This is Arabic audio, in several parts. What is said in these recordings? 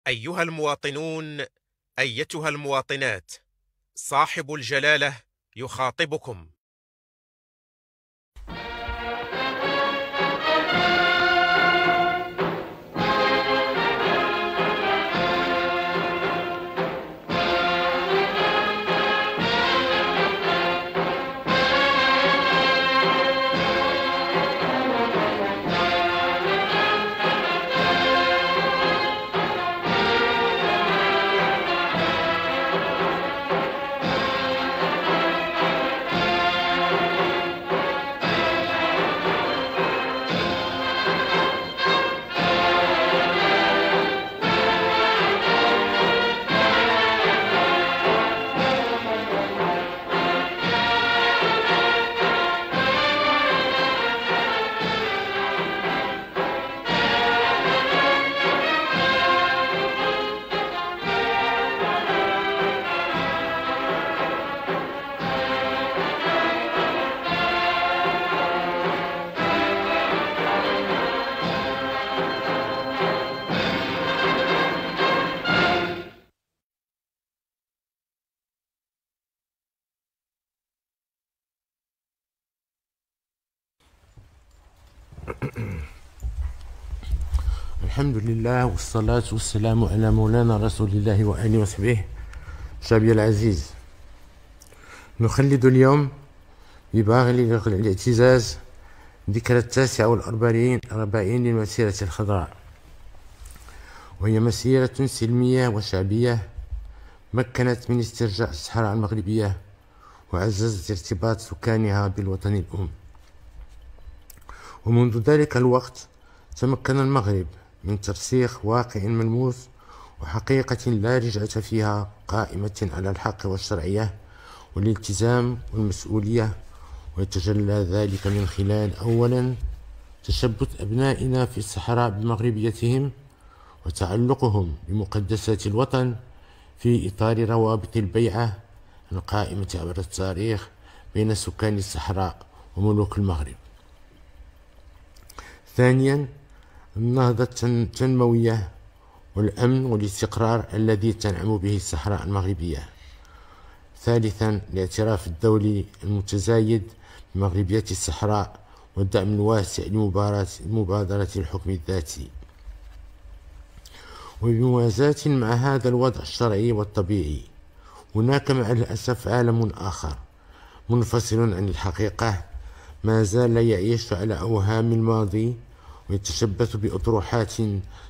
أيها المواطنون، أيتها المواطنات، صاحب الجلالة يخاطبكم. الحمد لله والصلاة والسلام على مولانا رسول الله وآله وصحبه. شعبي العزيز، نخلد اليوم بباغي الاعتزاز ذكرى 49 للمسيرة الخضراء، وهي مسيرة سلمية وشعبية مكنت من استرجاع الصحراء المغربية وعززت ارتباط سكانها بالوطن الأم. ومنذ ذلك الوقت تمكن المغرب من ترسيخ واقع ملموس وحقيقة لا رجعة فيها، قائمة على الحق والشرعية والالتزام والمسؤولية، ويتجلى ذلك من خلال أولا تشبث أبنائنا في الصحراء بمغربيتهم وتعلقهم بمقدسات الوطن في إطار روابط البيعة القائمة عبر التاريخ بين سكان الصحراء وملوك المغرب. ثانيا النهضة التنموية والأمن والاستقرار الذي تنعم به الصحراء المغربية. ثالثا الاعتراف الدولي المتزايد بمغربية الصحراء والدعم الواسع لمبادرة الحكم الذاتي. وبموازاة مع هذا الوضع الشرعي والطبيعي، هناك مع الأسف عالم آخر منفصل عن الحقيقة ما زال يعيش على أوهام الماضي ويتشبث بأطروحات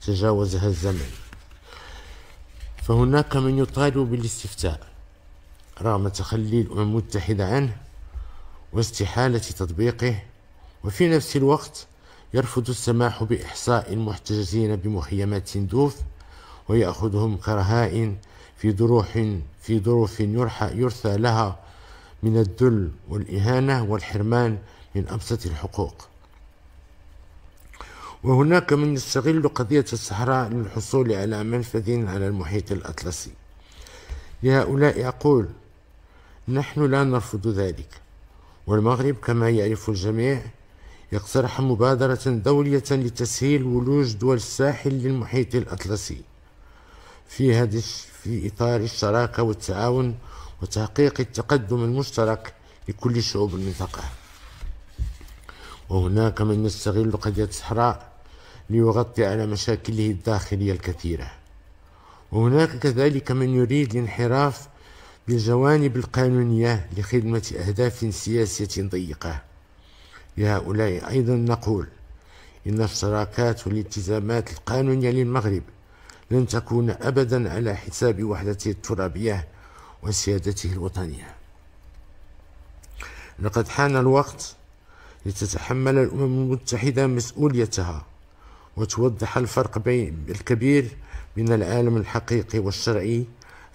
تجاوزها الزمن. فهناك من يطالب بالاستفتاء رغم تخلي الأمم المتحدة عنه واستحالة تطبيقه، وفي نفس الوقت يرفض السماح بإحصاء المحتجزين بمخيمات سندوف ويأخذهم كرهائن في ظروف يرثى لها من الذل والإهانة والحرمان من أبسط الحقوق. وهناك من يستغل قضية الصحراء للحصول على منفذ على المحيط الأطلسي. لهؤلاء أقول: نحن لا نرفض ذلك، والمغرب كما يعرف الجميع يقترح مبادرة دولية لتسهيل ولوج دول الساحل للمحيط الأطلسي في إطار الشراكة والتعاون وتحقيق التقدم المشترك لكل شعوب المنطقة. وهناك من يستغل قضية الصحراء ليغطي على مشاكله الداخلية الكثيرة. وهناك كذلك من يريد الانحراف بالجوانب القانونية لخدمة أهداف سياسية ضيقة. لهؤلاء أيضا نقول: إن الشراكات والالتزامات القانونية للمغرب لن تكون أبدا على حساب وحدته الترابية وسيادته الوطنية. لقد حان الوقت لتتحمل الأمم المتحدة مسؤوليتها وتوضح الفرق الكبير بين العالم الحقيقي والشرعي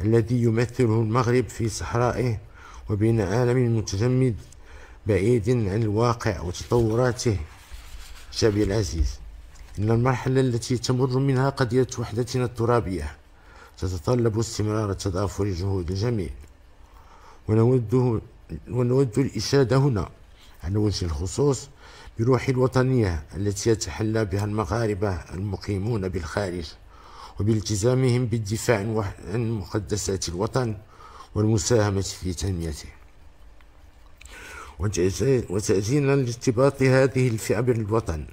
الذي يمثله المغرب في صحرائه وبين عالم متجمد بعيد عن الواقع وتطوراته. شعبي العزيز، إن المرحلة التي تمر منها قضية وحدتنا الترابية تتطلب استمرار تضافر جهود الجميع، ونود الإشادة هنا على وجه الخصوص بروح الوطنية التي يتحلى بها المغاربة المقيمون بالخارج وبالتزامهم بالدفاع عن مقدسات الوطن والمساهمة في تنميته. وتأجيلا لارتباط هذه الفئة بالوطن،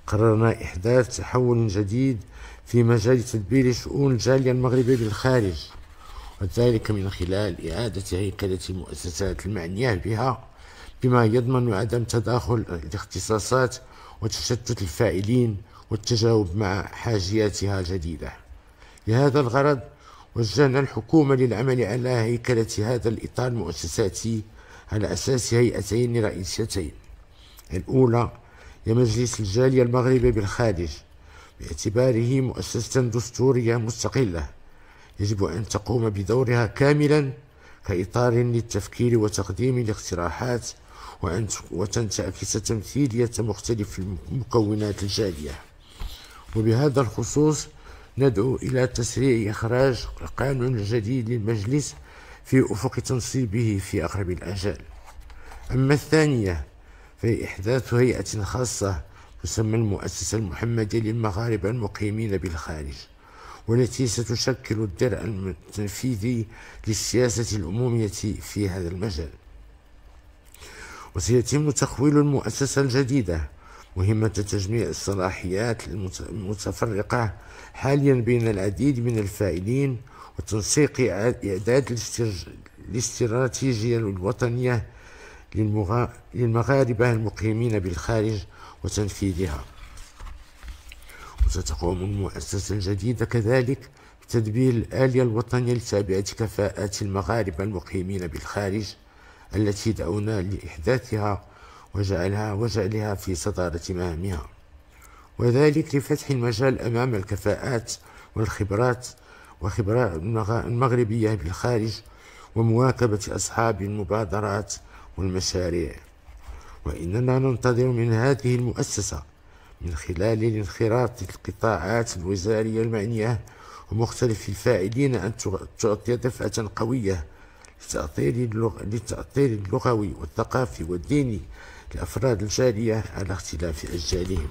قررنا إحداث تحول جديد في مجال تدبير شؤون الجالية المغربية بالخارج، وذلك من خلال إعادة هيكلة المؤسسات المعنية بها، بما يضمن عدم تداخل الاختصاصات وتشتت الفاعلين والتجاوب مع حاجياتها الجديدة. لهذا الغرض وجهنا الحكومة للعمل على هيكلة هذا الإطار المؤسساتي على أساس هيئتين رئيسيتين. الأولى هي مجلس الجالية المغربية بالخارج، باعتباره مؤسسة دستورية مستقلة يجب أن تقوم بدورها كاملا كإطار للتفكير وتقديم الاقتراحات، وأن تعكس تمثيلية مختلف المكونات الجالية. وبهذا الخصوص ندعو إلى تسريع إخراج القانون الجديد للمجلس في أفق تنصيبه في أقرب الآجال. أما الثانية فهي إحداث هيئة خاصة تسمى المؤسسة المحمدية للمغاربة المقيمين بالخارج، والتي ستشكل الدرع التنفيذي للسياسة العمومية في هذا المجال. وسيتم تخويل المؤسسة الجديدة مهمة تجميع الصلاحيات المتفرقة حاليا بين العديد من الفاعلين، وتنسيق إعداد الاستراتيجية الوطنية للمغاربة المقيمين بالخارج وتنفيذها. وستقوم المؤسسة الجديدة كذلك بتدبير الآلية الوطنية لتعبئة كفاءات المغاربة المقيمين بالخارج التي دعونا لإحداثها وجعلها في صدارة مهامها، وذلك لفتح المجال أمام الكفاءات والخبرات المغربية بالخارج، ومواكبة أصحاب المبادرات والمشاريع. وإننا ننتظر من هذه المؤسسة من خلال انخراط القطاعات الوزارية المعنية ومختلف الفاعلين أن تعطي دفعة قوية للتأطير اللغوي والثقافي والديني لأفراد الجالية على اختلاف أجيالهم.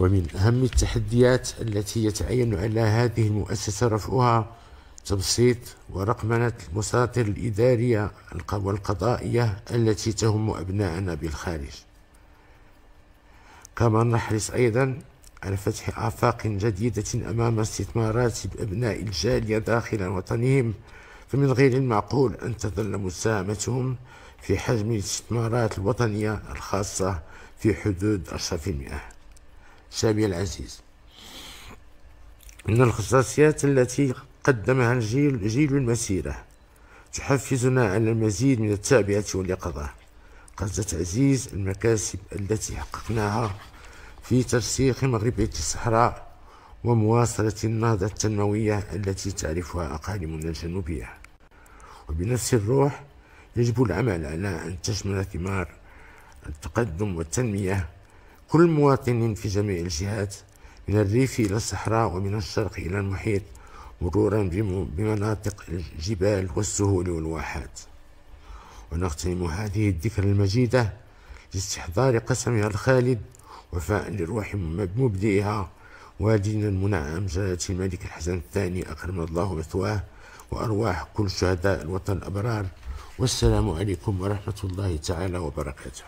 ومن أهم التحديات التي يتعين على هذه المؤسسة رفعها تبسيط ورقمنة المساطر الإدارية والقضائية التي تهم أبناءنا بالخارج. كما نحرص أيضا على فتح آفاق جديدة أمام استثمارات أبناء الجالية داخل وطنهم، فمن غير المعقول أن تظل مساهمتهم في حجم الاستثمارات الوطنية الخاصة في حدود 10%. شعبي العزيز، إن الخصائصيات التي قدمها جيل المسيرة تحفزنا على المزيد من التعبئة واليقظة قصد تعزيز المكاسب التي حققناها في ترسيخ مغربية الصحراء ومواصلة النهضة التنموية التي تعرفها أقاليمنا الجنوبية. وبنفس الروح يجب العمل على أن تشمل ثمار التقدم والتنمية كل مواطن في جميع الجهات، من الريف إلى الصحراء ومن الشرق إلى المحيط، مرورا بمناطق الجبال والسهول والواحات. ونختم هذه الذكرى المجيدة لاستحضار قسمها الخالد وفاء لروح مبدئها والدنا المنعم جلالة الملك الحسن الثاني أكرم الله مثواه، وأرواح كل شهداء الوطن الأبرار. والسلام عليكم ورحمة الله تعالى وبركاته.